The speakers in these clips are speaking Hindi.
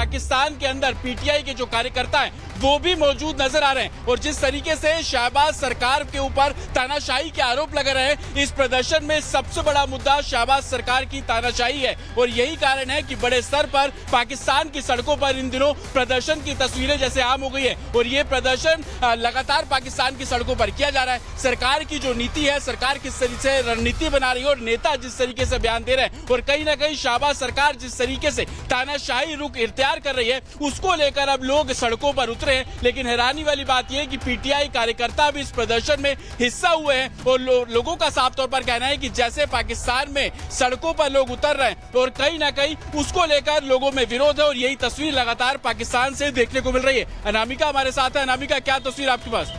पाकिस्तान के अंदर पीटीआई के जो कार्यकर्ता हैं वो भी मौजूद नजर आ रहे हैं। और जिस तरीके से शहबाज सरकार के ऊपर तानाशाही के आरोप लग रहे हैं, इस प्रदर्शन में सबसे बड़ा मुद्दा शहबाज सरकार की तानाशाही है। और यही कारण है कि बड़े स्तर पर पाकिस्तान की सड़कों पर इन दिनों प्रदर्शन की तस्वीरें जैसे आम हो गई है। और ये प्रदर्शन लगातार पाकिस्तान की सड़कों पर किया जा रहा है। सरकार की जो नीति है, सरकार किस तरीके से रणनीति बना रही है और नेता जिस तरीके से बयान दे रहे हैं, और कहीं ना कहीं शहबाज सरकार जिस तरीके से तानाशाही रुख इख्तियार कर रही है, उसको लेकर अब लोग सड़कों पर उतरे हैं। लेकिन हैरानी वाली बात यह है कि पीटीआई कार्यकर्ता भी इस प्रदर्शन में हिस्सा हुए हैं और लोगों का साफ तौर पर कहना है कि जैसे पाकिस्तान में सड़कों पर लोग उतर रहे हैं और कहीं ना कहीं उसको लेकर लोगों में विरोध है। और यही तस्वीर लगातार पाकिस्तान से देखने को मिल रही है। अनामिका हमारे साथ है। अनामिका, क्या तस्वीर आपके पास?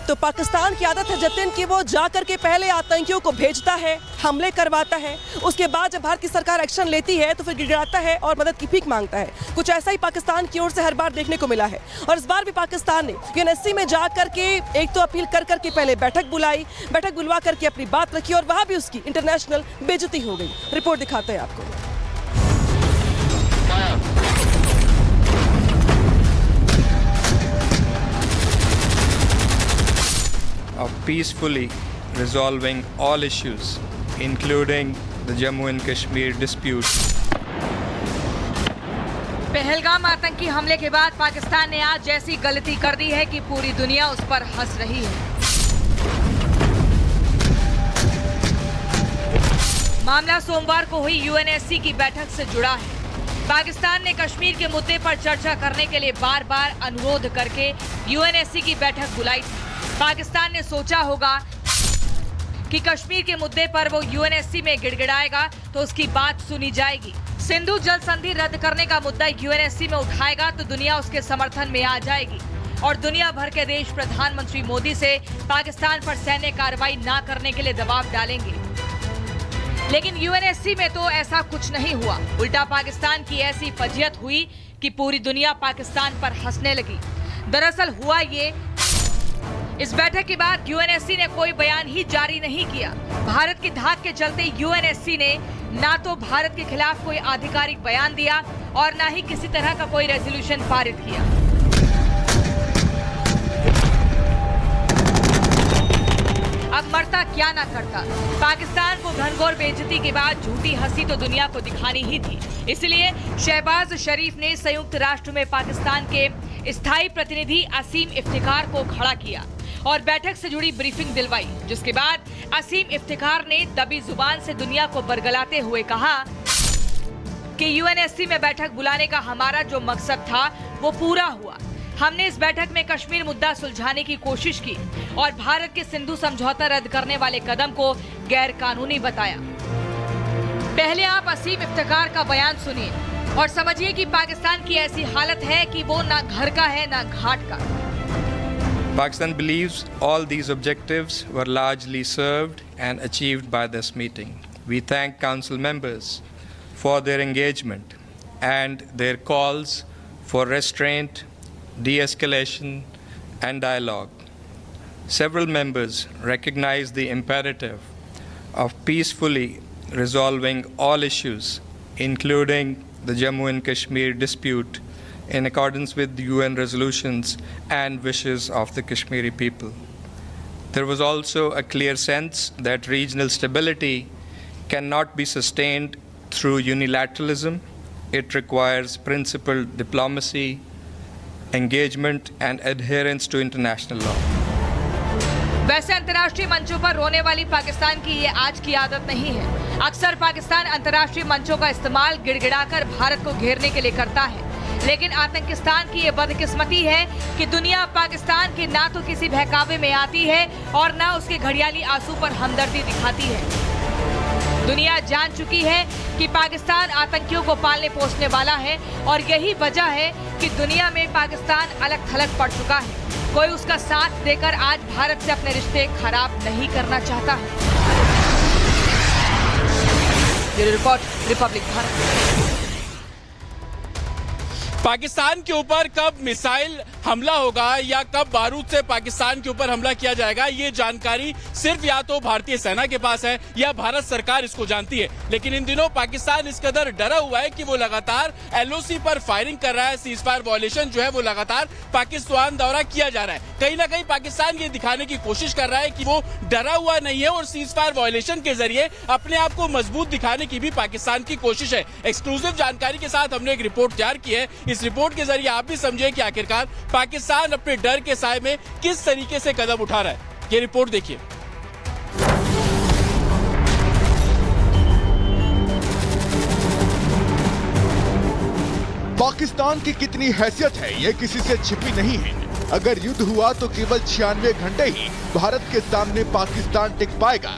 तो पाकिस्तान की आदत है जतिन कि वो जाकर के पहले आतंकियों को भेजता है, हमले करवाता है, उसके बाद जब भारत की सरकार एक्शन लेती है तो फिर गिड़गिड़ाता है और मदद की भीख मांगता है। कुछ ऐसा ही पाकिस्तान की ओर से हर बार देखने को मिला है। और इस बार भी पाकिस्तान ने यूएनएससी में जाकर के एक तो अपील कर करके पहले बैठक बुलाई, बैठक बुलवा करके अपनी बात रखी और वहां भी उसकी इंटरनेशनल बेइज्जती हो गई। रिपोर्ट दिखाते हैं आपको। of peacefully resolving all issues, including the Jammu and Kashmir dispute. Pahalgam आतंकी हमले के बाद पाकिस्तान ने आज जैसी गलती कर दी है कि पूरी दुनिया उस पर हंस रही है। मामला सोमवार को हुई यूएनएससी की बैठक से जुड़ा है। पाकिस्तान ने कश्मीर के मुद्दे पर चर्चा करने के लिए बार बार अनुरोध करके यूएनएससी की बैठक बुलाई थी। पाकिस्तान ने सोचा होगा कि कश्मीर के मुद्दे पर वो यूएनएससी में गिड़गिड़ाएगा तो उसकी बात सुनी जाएगी। सिंधु जल संधि रद्द करने का मुद्दा यूएनएससी में उठाएगा तो दुनिया उसके समर्थन में आ जाएगी और दुनिया भर के देश प्रधानमंत्री मोदी से पाकिस्तान पर सैन्य कार्रवाई न करने के लिए दबाव डालेंगे। लेकिन यूएनएससी में तो ऐसा कुछ नहीं हुआ। उल्टा पाकिस्तान की ऐसी फजीयत हुई कि पूरी दुनिया पाकिस्तान पर हंसने लगी। दरअसल हुआ ये, इस बैठक के बाद यूएनएससी ने कोई बयान ही जारी नहीं किया। भारत की धाक के चलते यूएनएससी ने ना तो भारत के खिलाफ कोई आधिकारिक बयान दिया और ना ही किसी तरह का कोई रेजोल्यूशन पारित किया। अब मरता क्या ना करता। पाकिस्तान को घनघोर बेइज्जती के बाद झूठी हंसी तो दुनिया को दिखानी ही थी। इसलिए शहबाज शरीफ ने संयुक्त राष्ट्र में पाकिस्तान के स्थायी प्रतिनिधि असीम इफ्तिखार को खड़ा किया और बैठक से जुड़ी ब्रीफिंग दिलवाई, जिसके बाद असीम इफ्तिखार ने दबी जुबान से दुनिया को बरगलाते हुए कहा कि यूएनएससी में बैठक बुलाने का हमारा जो मकसद था वो पूरा हुआ। हमने इस बैठक में कश्मीर मुद्दा सुलझाने की कोशिश की और भारत के सिंधु समझौता रद्द करने वाले कदम को गैर कानूनी बताया। पहले आप असीम इफ्तिखार का बयान सुनिए और समझिए कि पाकिस्तान की ऐसी हालत है कि वो ना घर का है ना घाट का। Pakistan believes all these objectives were largely served and achieved by this meeting. We thank Council members for their engagement and their calls for restraint, de-escalation and dialogue. Several members recognize the imperative of peacefully resolving all issues, including the Jammu and Kashmir dispute, in accordance with the UN resolutions and wishes of the Kashmiri people. There was also a clear sense that regional stability cannot be sustained through unilateralism. It requires principled diplomacy, engagement and adherence to international law. वैसे अंतर्राष्ट्रीय मंचों पर रोने वाली पाकिस्तान की ये आज की आदत नहीं है। अक्सर पाकिस्तान अंतर्राष्ट्रीय मंचों का इस्तेमाल गिड़गिड़ाकर भारत को घेरने के लिए करता है। लेकिन आतंकिस्तान की ये बदकिस्मती है कि दुनिया पाकिस्तान के ना तो किसी बहकावे में आती है और ना उसके घड़ियाली आंसू पर हमदर्दी दिखाती है। दुनिया जान चुकी है कि पाकिस्तान आतंकियों को पालने पोसने वाला है और यही वजह है कि दुनिया में पाकिस्तान अलग थलग पड़ चुका है। कोई उसका साथ देकर आज भारत से अपने रिश्ते खराब नहीं करना चाहता है। Bureau report, Republic Bharat. Pakistan के ऊपर कब मिसाइल हमला होगा या कब बारूद से पाकिस्तान के ऊपर हमला किया जाएगा, ये जानकारी सिर्फ या तो भारतीय सेना के पास है या भारत सरकार इसको जानती है। लेकिन इन दिनों पाकिस्तान इस कदर डरा हुआ है कि वो लगातार एलओसी पर फायरिंग कर रहा है। सीज फायर वायलेशन जो है वो लगातार पाकिस्तान द्वारा किया जा रहा है। कहीं ना कहीं पाकिस्तान ये दिखाने की कोशिश कर रहा है कि वो डरा हुआ नहीं है और सीज फायर वायलेशन के जरिए अपने आप को मजबूत दिखाने की भी पाकिस्तान की कोशिश है। एक्सक्लूसिव जानकारी के साथ हमने एक रिपोर्ट तैयार की है। इस रिपोर्ट के जरिए आप भी समझे कि आखिरकार पाकिस्तान अपने डर के साए में किस तरीके से कदम उठा रहा है। ये रिपोर्ट देखिए। पाकिस्तान की कितनी हैसियत है ये किसी से छिपी नहीं है। अगर युद्ध हुआ तो केवल 96 घंटे ही भारत के सामने पाकिस्तान टिक पाएगा।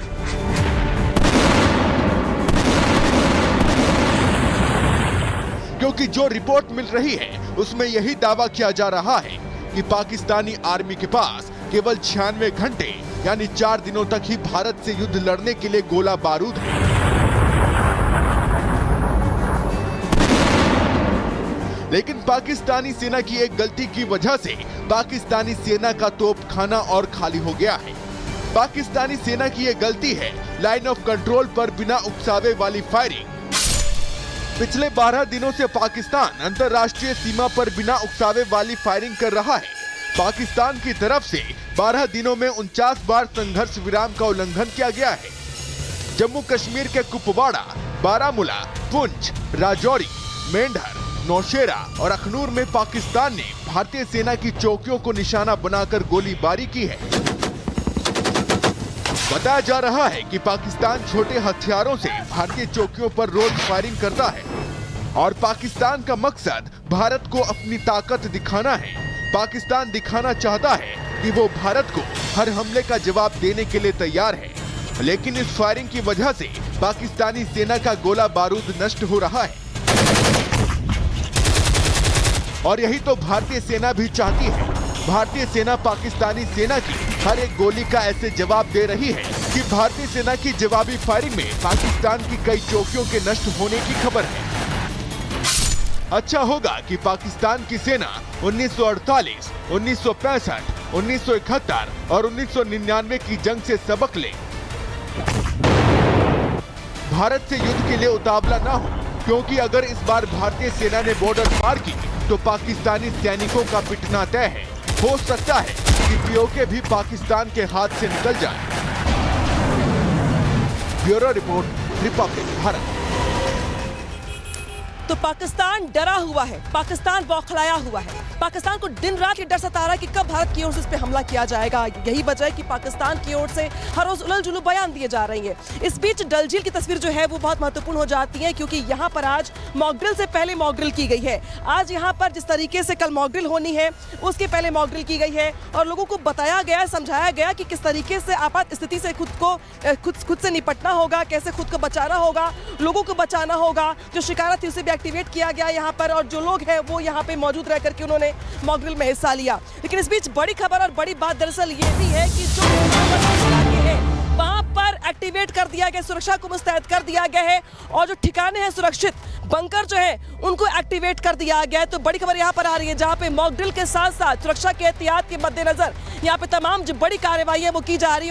क्योंकि जो रिपोर्ट मिल रही है उसमें यही दावा किया जा रहा है कि पाकिस्तानी आर्मी के पास केवल 96 घंटे यानी 4 दिनों तक ही भारत से युद्ध लड़ने के लिए गोला बारूद है। लेकिन पाकिस्तानी सेना की एक गलती की वजह से पाकिस्तानी सेना का तोपखाना और खाली हो गया है। पाकिस्तानी सेना की ये गलती है लाइन ऑफ कंट्रोल पर बिना उकसावे वाली फायरिंग। पिछले 12 दिनों से पाकिस्तान अंतर्राष्ट्रीय सीमा पर बिना उकसावे वाली फायरिंग कर रहा है। पाकिस्तान की तरफ से 12 दिनों में 49 बार संघर्ष विराम का उल्लंघन किया गया है। जम्मू कश्मीर के कुपवाड़ा, बारामूला, पुंछ, राजौरी, मेंढर, नौशेरा और अखनूर में पाकिस्तान ने भारतीय सेना की चौकियों को निशाना बनाकर गोलीबारी की है। बताया जा रहा है कि पाकिस्तान छोटे हथियारों से भारतीय चौकियों पर रोज फायरिंग करता है और पाकिस्तान का मकसद भारत को अपनी ताकत दिखाना है। पाकिस्तान दिखाना चाहता है कि वो भारत को हर हमले का जवाब देने के लिए तैयार है। लेकिन इस फायरिंग की वजह से पाकिस्तानी सेना का गोला बारूद नष्ट हो रहा है और यही तो भारतीय सेना भी चाहती है। भारतीय सेना पाकिस्तानी सेना की हर एक गोली का ऐसे जवाब दे रही है कि भारतीय सेना की जवाबी फायरिंग में पाकिस्तान की कई चौकियों के नष्ट होने की खबर है। अच्छा होगा कि पाकिस्तान की सेना 1948, 1965, 1971 और 1999 की जंग से सबक ले। भारत से युद्ध के लिए उतावला ना हो, क्योंकि अगर इस बार भारतीय सेना ने बॉर्डर पार की तो पाकिस्तानी सैनिकों का पिटना तय है। हो सकता है कि पीओके भी पाकिस्तान के हाथ से निकल जाए। Bureau report, Republic Bharat. तो पाकिस्तान डरा हुआ है, पाकिस्तान बौखलाया हुआ है। पाकिस्तान को दिन रात ये डर सता रहा है कि कब भारत की ओर से इस पे हमला किया जाएगा। यही वजह है कि पाकिस्तान की ओर से हर रोज उलझ जुलू बयान दिए जा रही है। इस बीच डल झील की तस्वीर जो है वो बहुत महत्वपूर्ण हो जाती है, क्योंकि यहाँ पर आज मॉकड्रिल से पहले मॉकड्रिल की गई है। आज यहाँ पर जिस तरीके से कल मॉकड्रिल होनी है उसके पहले मॉकड्रिल की गई है और लोगों को बताया गया, समझाया गया कि किस तरीके से आपात स्थिति से खुद से निपटना होगा, कैसे खुद को बचाना होगा, लोगों को बचाना होगा। जो शिकारा थी उसे भी एक्टिवेट किया गया यहाँ पर और जो लोग हैं वो यहाँ पे मौजूद रह करके उन्होंने मॉकड्रिल में हिस्सा लिया। लेकिन इस बीच बड़ी खबर और बड़ी बात दरअसल ये भी है कि जो इलाके हैं वहां पर एक्टिवेट कर दिया गया, सुरक्षा को मुस्तैद कर दिया गया है और जो ठिकाने हैं सुरक्षित बंकर जो है उनको एक्टिवेट कर दिया गया है। तो बड़ी खबर यहाँ पर आ रही है, जहाँ पे मॉकड्रिल के साथ साथ सुरक्षा के एहतियात के मद्देनजर यहाँ पे तमाम जो बड़ी कार्रवाई है वो की जा रही है।